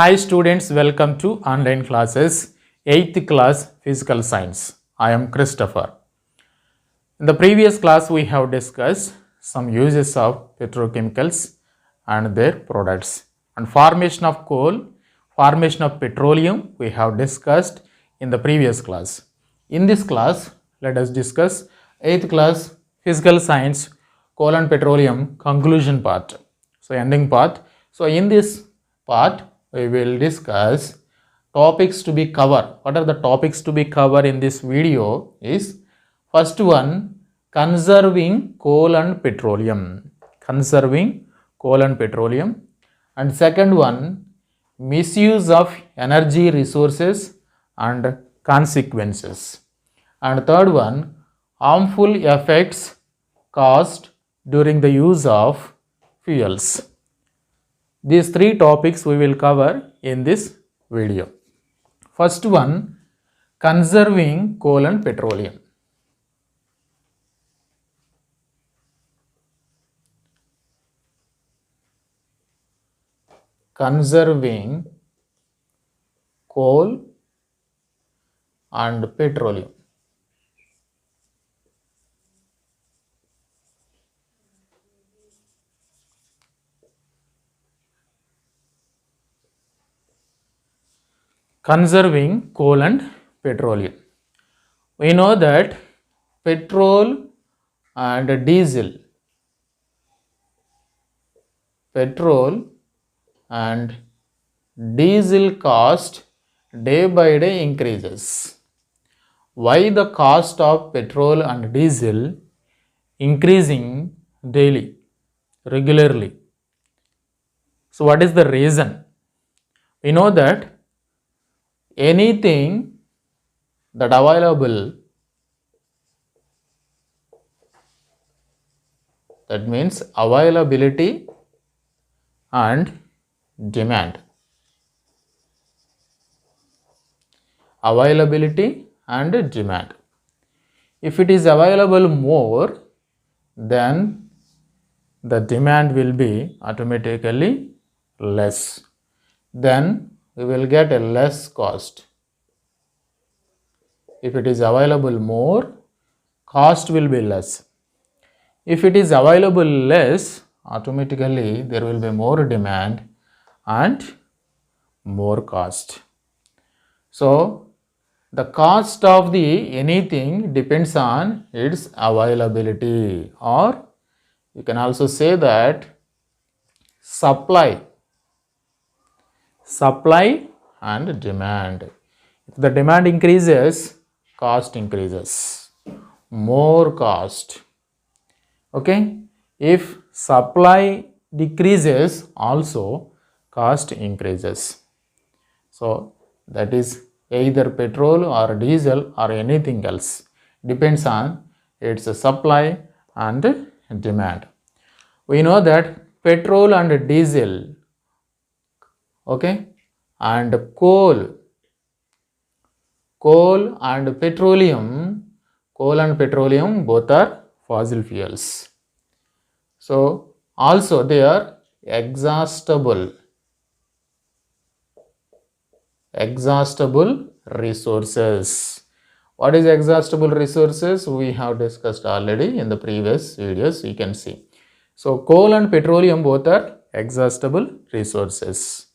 Hi students, welcome to online classes, 8th class Physical Science. I am Christopher. In the previous class, we have discussed some uses of petrochemicals and their products. And formation of coal, formation of petroleum, we have discussed in the previous class. In this class, let us discuss 8th class Physical Science, coal and petroleum conclusion part. So, ending part. So, in this part, we will discuss topics to be covered. What are the topics to be covered in this video is first one, conserving coal and petroleum. Conserving coal and petroleum. And second one, misuse of energy resources and consequences. And third one, harmful effects caused during the use of fuels. These three topics we will cover in this video. First one, conserving coal and petroleum. Conserving coal and petroleum. Conserving coal and petroleum. We know that petrol and diesel cost day by day increases. Why the cost of petrol and diesel increasing daily, regularly? So what is the reason? We know that anything that available, that means availability and demand. Availability and demand. If it is available more, then the demand will be automatically less. Then we will get a less cost. If it is available more, cost will be less. If it is available less, automatically there will be more demand and more cost. So the cost of the anything depends on its availability, or you can also say that supply and demand. If the demand increases, cost increases, more cost. Okay, if supply decreases, also cost increases. So that is either petrol or diesel or anything else, depends on its supply and demand. We know that petrol and diesel, okay, and coal and petroleum both are fossil fuels. So also they are exhaustible resources. What is exhaustible resources? We have discussed already in the previous videos, you can see. So coal and petroleum both are exhaustible resources.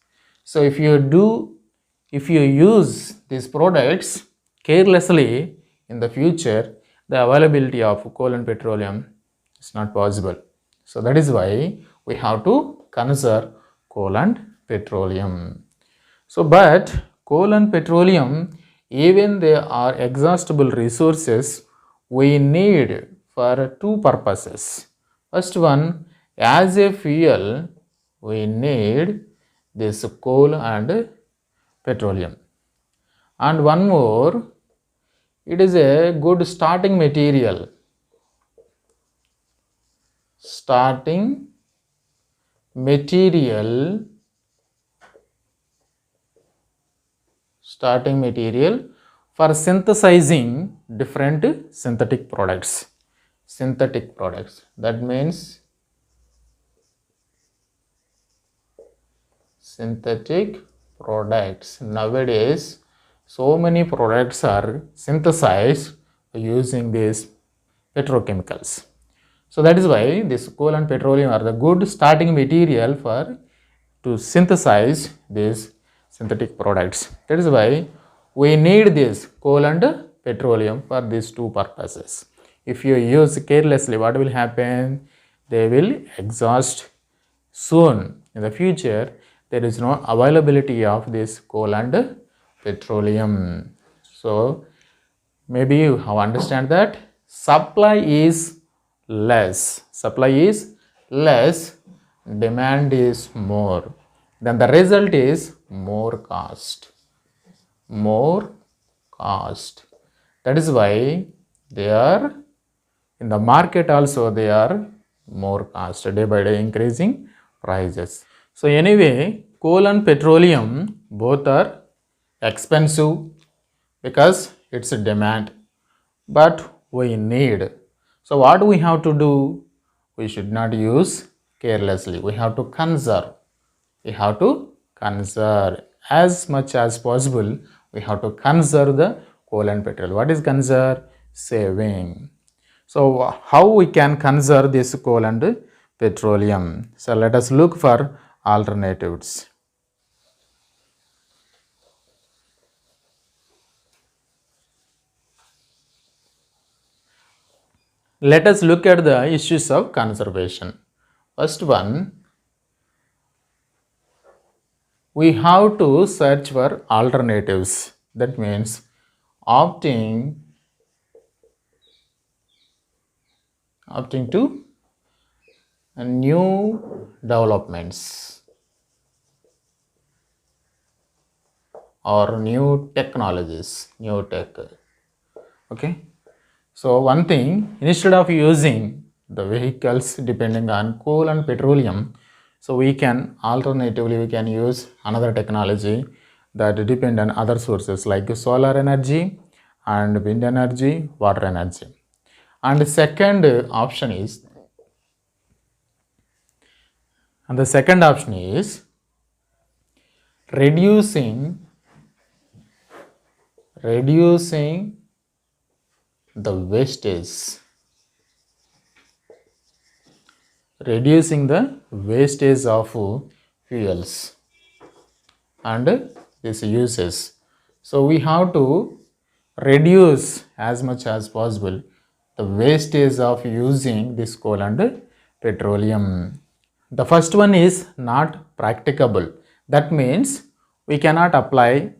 So if you use these products carelessly in the future, the availability of coal and petroleum is not possible. So that is why we have to conserve coal and petroleum. So but coal and petroleum, even they are exhaustible resources, we need for two purposes. First one, as a fuel, we need this coal and petroleum. And one more, it is a good starting material. Starting material for synthesizing different synthetic products. That means synthetic products. Nowadays, so many products are synthesized using these petrochemicals. So that is why this coal and petroleum are the good starting material for to synthesize these synthetic products. That is why we need this coal and petroleum for these two purposes. If you use carelessly, what will happen? They will exhaust soon. In the future, there is no availability of this coal and petroleum. So maybe you have understand that supply is less, demand is more, then the result is more cost. That is why they are in the market also, they are more cost, day by day increasing prices. So anyway, coal and petroleum both are expensive because it's a demand, but we need. So what we have to do? We should not use carelessly. We have to conserve. As much as possible. We have to conserve the coal and petrol. What is conserve? Saving. So how we can conserve this coal and petroleum? So let us look for alternatives. Let us look at the issues of conservation. First one, we have to search for alternatives. That means opting to new developments or new technologies, new tech. Okay. So one thing, instead of using the vehicles depending on coal and petroleum, so we can alternatively we can use another technology that depend on other sources like solar energy and wind energy, water energy. And the second option is reducing the wastage. Reducing the wastage of fuels and these uses. So we have to reduce as much as possible the wastage of using this coal and petroleum. The first one is not practicable. That means we cannot apply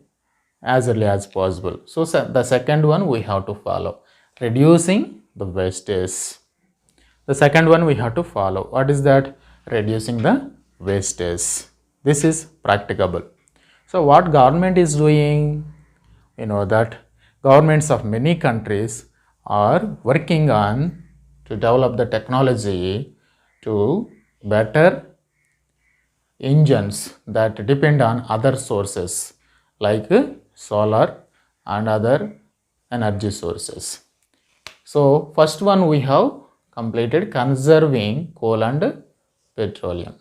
as early as possible. So the second one we have to follow, reducing the wastage. The second one we have to follow. What is that? Reducing the wastage. This is practicable. So what government is doing? You know that governments of many countries are working on to develop the technology to better engines that depend on other sources like solar and other energy sources. So first one we have completed, conserving coal and petroleum.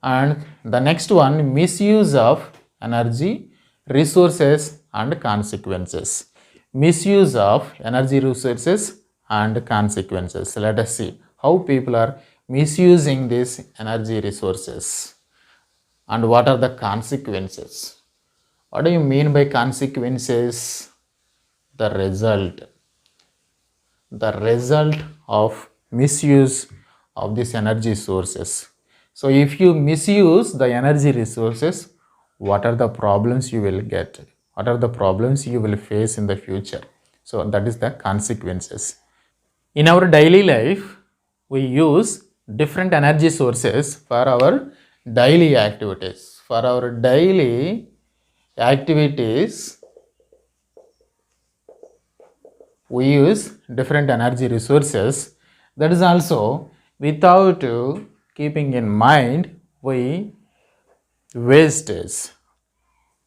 And the next one, misuse of energy resources and consequences. Misuse of energy resources and consequences. Let us see how people are misusing these energy resources and what are the consequences. What do you mean by consequences? The result of misuse of these energy sources. So if you misuse the energy resources, what are the problems you will get? What are the problems you will face in the future? So that is the consequences. In our daily life, we use different energy sources for our daily activities. For our daily activities, we use different energy resources. That is also without keeping in mind we wastage.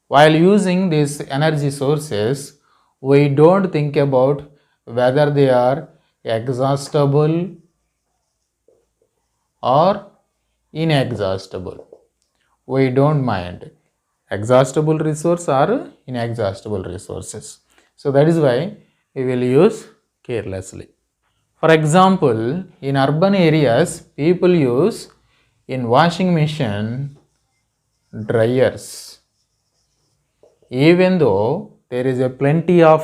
While using these energy sources, we don't think about whether they are exhaustible or inexhaustible. We don't mind. exhaustible resource or inexhaustible resources. So that is why we will use carelessly. For example, in urban areas, people use in washing machine dryers. Even though there is a plenty of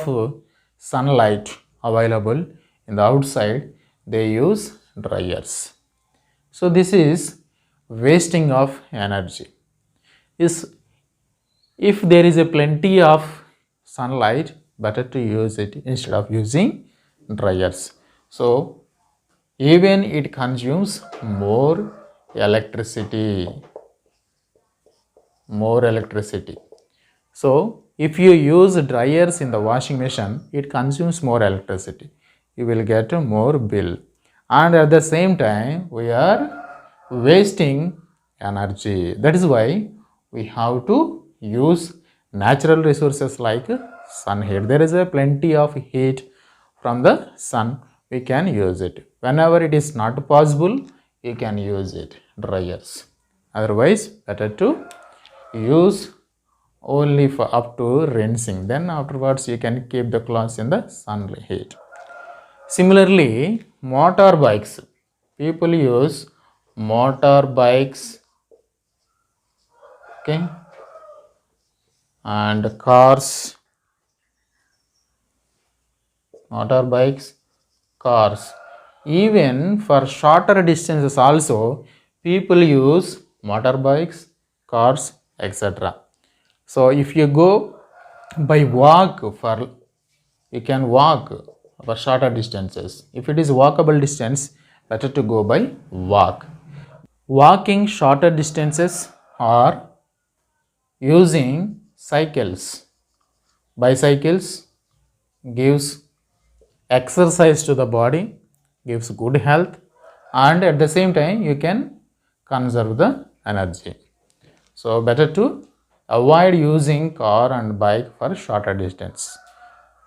sunlight available in the outside, they use dryers. So this is wasting of energy. If there is a plenty of sunlight, better to use it instead of using dryers. So even it consumes more electricity. So if you use dryers in the washing machine, it consumes more electricity. You will get a more bill. And at the same time, we are wasting energy. That is why we have to use natural resources like sun heat. There is a plenty of heat from the sun. We can use it. Whenever it is not possible, you can use it, dryers. Otherwise, better to use only for up to rinsing. Then afterwards, you can keep the clothes in the sun heat. Similarly, motorbikes. People use motorbikes, okay, and cars. Motorbikes, cars. Even for shorter distances also, people use motorbikes, cars, etc. So if you go by walk, you can walk for shorter distances. If it is walkable distance, better to go by walk. Walking shorter distances or using cycles. Bicycles gives exercise to the body, gives good health, and at the same time you can conserve the energy. So better to avoid using car and bike for shorter distance.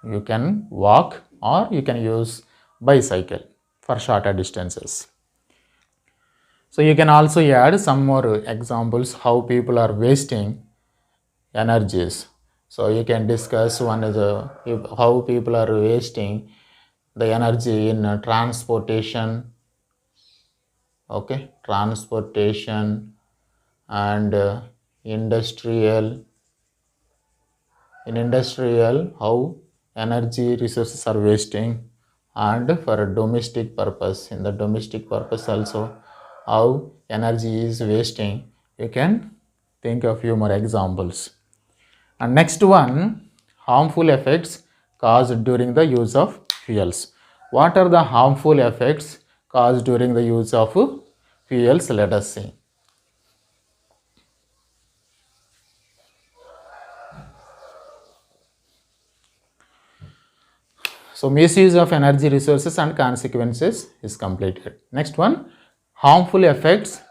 You can walk or you can use bicycle for shorter distances. So you can also add some more examples how people are wasting energies. So you can discuss one is how people are wasting the energy in transportation, okay, transportation and industrial. In industrial, how energy resources are wasting, and for a domestic purpose, in the domestic purpose also how energy is wasting. You can think of few more examples. And next one, harmful effects caused during the use of fuels. What are the harmful effects caused during the use of fuels? Let us see. So misuse of energy resources and consequences is completed. Next one, harmful effects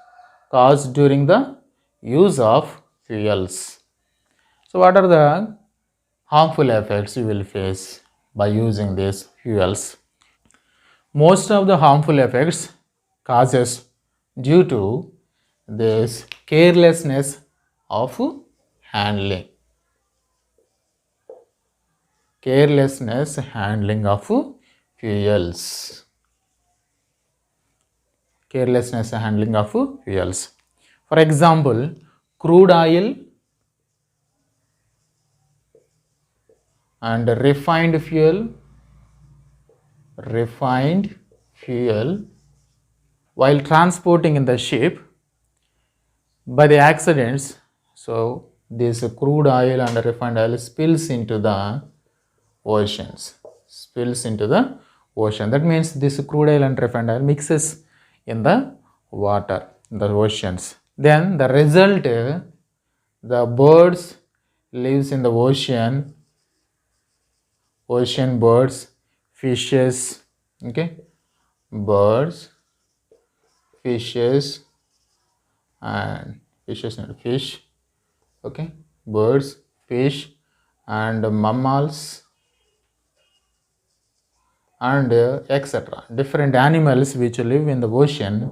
caused during the use of fuels. So what are the harmful effects you will face by using these fuels? Most of the harmful effects causes due to this carelessness of handling. Carelessness handling of fuels. Carelessness handling of fuels. For example, crude oil and refined fuel while transporting in the ship by the accidents. So this crude oil and refined oil spills into the oceans. That means this crude oil and refined oil mixes in the water, in the oceans. Then the result, the birds lives in the ocean birds, fishes, okay, birds, fishes and fish, okay, birds, fish and mammals and etc. Different animals which live in the ocean,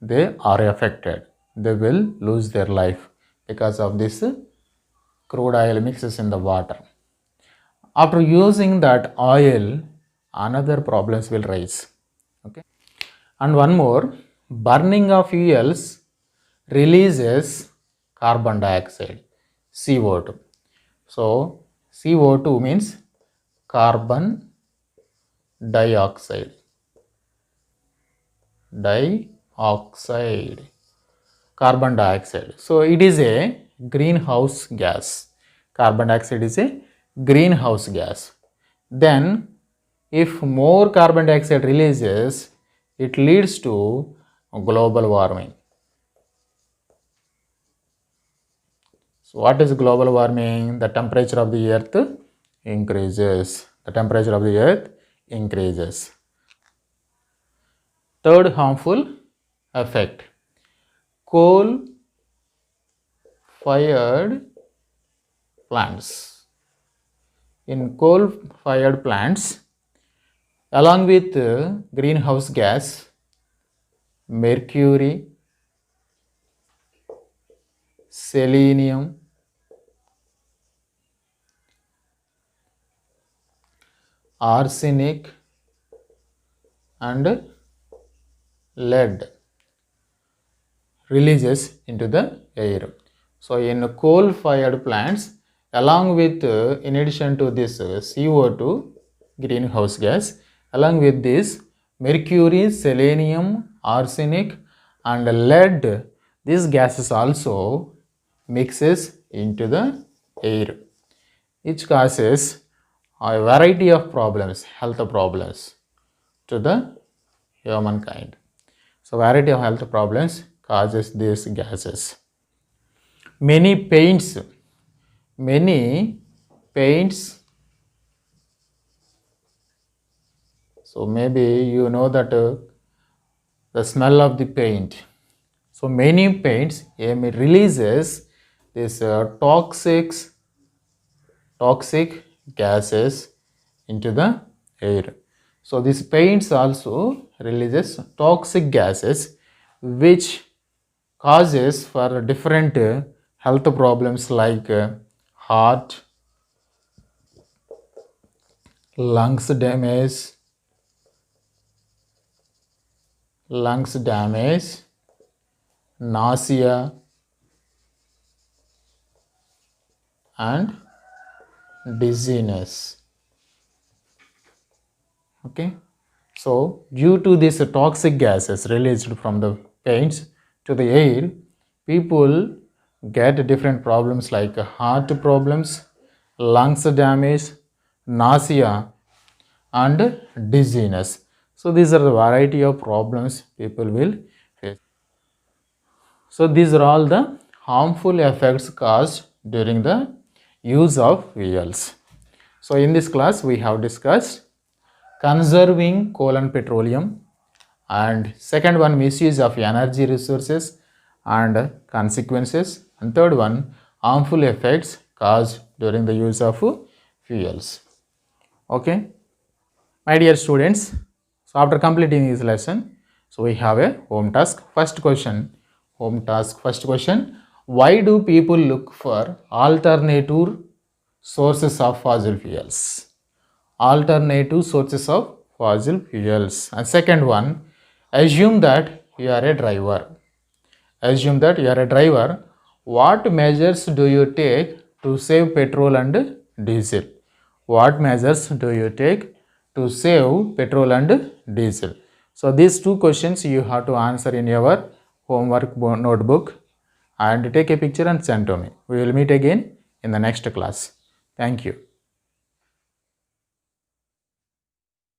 they are affected. They will lose their life because of this crude oil mixes in the water. After using that oil, another problems will rise. Okay. And one more, burning of fuels releases carbon dioxide, CO2. So CO2 means carbon dioxide. Carbon dioxide. So it is a greenhouse gas. Carbon dioxide is a greenhouse gas. Then if more carbon dioxide releases, it leads to global warming. So what is global warming? The temperature of the earth increases. The temperature of the earth increases. Third harmful effect, coal-fired plants. In coal-fired plants, along with greenhouse gas, mercury, selenium, arsenic and lead releases into the air. So in coal-fired plants, along with in addition to this CO2 greenhouse gas, along with this mercury, selenium, arsenic and lead, these gases also mixes into the air, which causes a variety of problems, health problems to the humankind. So variety of health problems causes these gases. Many paints, so maybe you know that the smell of the paint. So many paints releases this toxic gases into the air. So these paints also releases toxic gases which causes for different health problems like heart, lungs damage, nausea and dizziness. Okay. So due to these toxic gases released from the paints to the air, people get different problems like heart problems, lungs damage, nausea and dizziness. So these are the variety of problems people will face. So these are all the harmful effects caused during the use of fuels. So in this class we have discussed conserving coal and petroleum, and second one, misuse of energy resources and consequences, and third one, harmful effects caused during the use of fuels. Okay, my dear students, so after completing this lesson, so we have a home task. First question, why do people look for alternative sources of fossil fuels? Alternative sources of fossil fuels. And second one, assume that you are a driver. What measures do you take to save petrol and diesel? So these two questions you have to answer in your homework notebook and take a picture and send to me. We will meet again in the next class. Thank you.